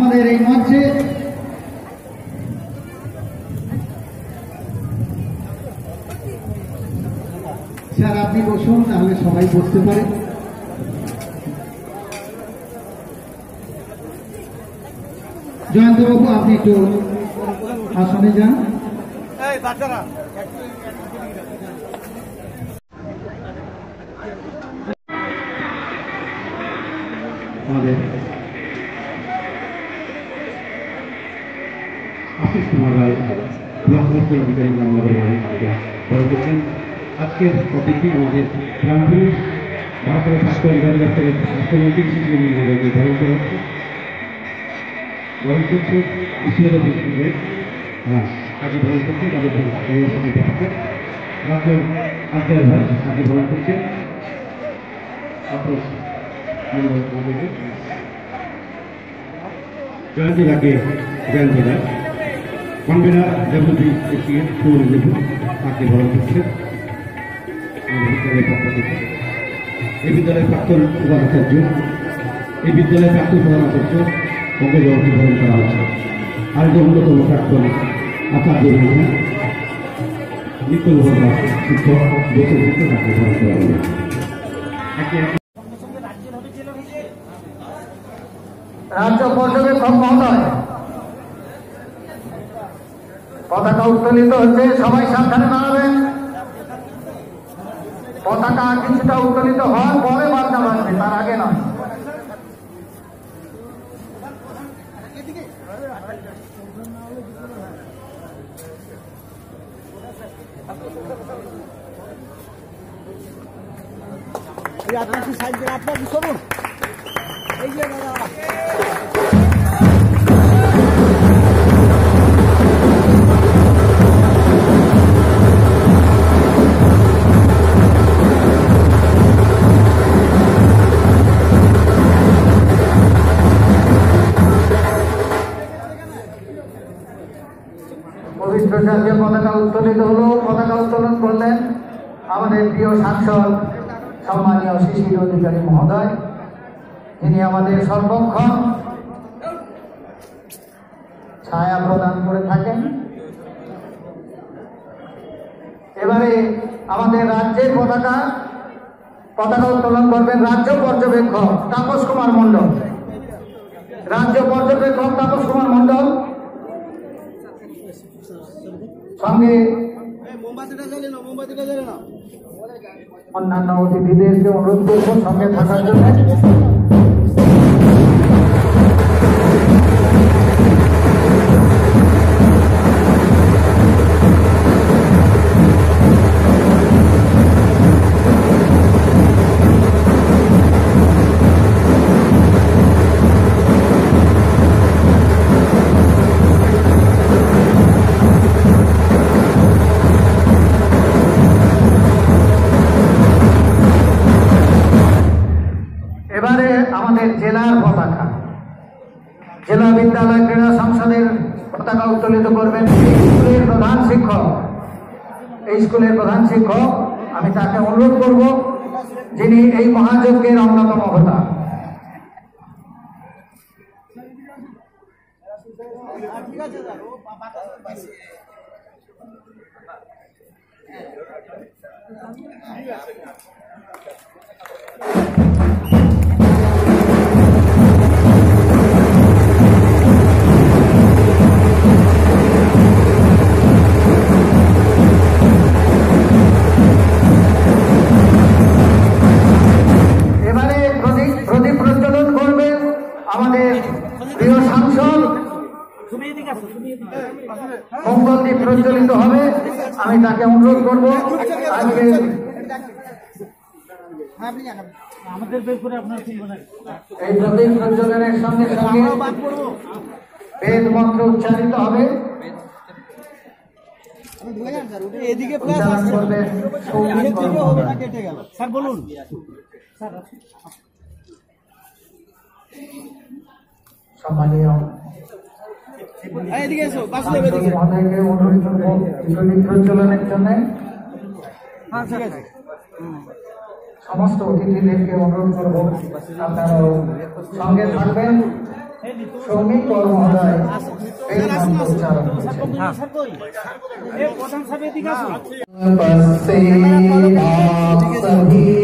আমাদের এই মঞ্চে স্যার আপনি বসুন, তাহলে সবাই বসতে পারে। জয়ন্তবাবু আপনি একটু আসনে যান। আমাদের আশিস কুমার রায় ব্লক অধিকারী করছেন। আজকের অতিথি আমাদের গ্রাম পুলিশ ভারতের স্বাস্থ্য অধিকারী দপ্তরের স্বাস্থ্যমন্ত্রী শিশু মন্ত্রীকে ধরন করা হচ্ছে। বরণ করছে ইসলামের দিকে কাজে ভ্রমণ করছে, তাদের রাজ্য আঞ্চলিক ভাই কাজে ভ্রমণ করছে। জয়ন্তী রাকে জয়ন্তী রায় কনভেনার ডব্লিউপি তাকে ভ্রমণ করছে বিদ্যালয়ের পক্ষ থেকে। এই বিদ্যালয়ের প্রাক্তন প্রধান আচার্য পঙ্কজবাবুকে গ্রহণ করা হচ্ছে। আরেকটি অন্যতম প্রাক্তন আচার্য নিকুল ভদ্রা শিক্ষক বেঁচে থেকে তাকে গ্রহণ করা হবে। রাজ্য পর্যবেক্ষক মহোদয়, পতাকা উত্তোলিত হচ্ছে, সবাই সাবধানে দাঁড়াবেন। পতাকা কিছুটা উত্তোলিত হওয়ার পরে বার্তা বাজবে, তার আগে নয়। আপনার কি সাইড দেন, আপনার কি করুন এই যে দাদা পবিত্র জাতীয় পতাকা উত্তোলিত হলো। পতাকা উত্তোলন করলেন আমাদের প্রিয় সাংসদ সম্মানীয় শিশির অধিকারী মহোদয়, যিনি আমাদের সর্বক্ষণ ছায়া প্রদান করে থাকেন। এবারে আমাদের রাজ্যের পতাকা উত্তোলন করবেন রাজ্য পর্যবেক্ষক তাপস কুমার মণ্ডল। রাজ্য পর্যবেক্ষক তাপস কুমার মণ্ডল সঙ্গে অন্যান্য অতিথিদেরকে অনুরোধ করব সঙ্গে থাকার জন্য। এবারে আমাদের জেলার পতাকা, জেলা বিদ্যালয় ক্রীড়া সংসদের পতাকা উত্তোলিত করবেন এই স্কুলের প্রধান শিক্ষক। আমি তাকে অনুরোধ করব, যিনি এই মহাযজ্ঞের অন্যতম হোতা। মঙ্গলদ্বীপ প্রজ্বলিত হবে, আমি তাকে অনুরোধ করবো আজকে এই প্রদীপ প্রজ্বলনের সঙ্গে সঙ্গে বেদ মন্ত্র উচ্চারিত হবে। স্যার বলুন। সম্মানীয় মহোদয়কে অনুরোধ করবো প্রদীপ প্রজ্বলনের জন্য। সমস্ত অতিথিদেরকে অনুরোধ করবো আপনারা সঙ্গে থাকবেন সৌমিক কর মহোদয় এই মন্ত্র উচ্চারণ করছেন। প্রধান সাহেব এদিকে আসুন। बसे आप सभी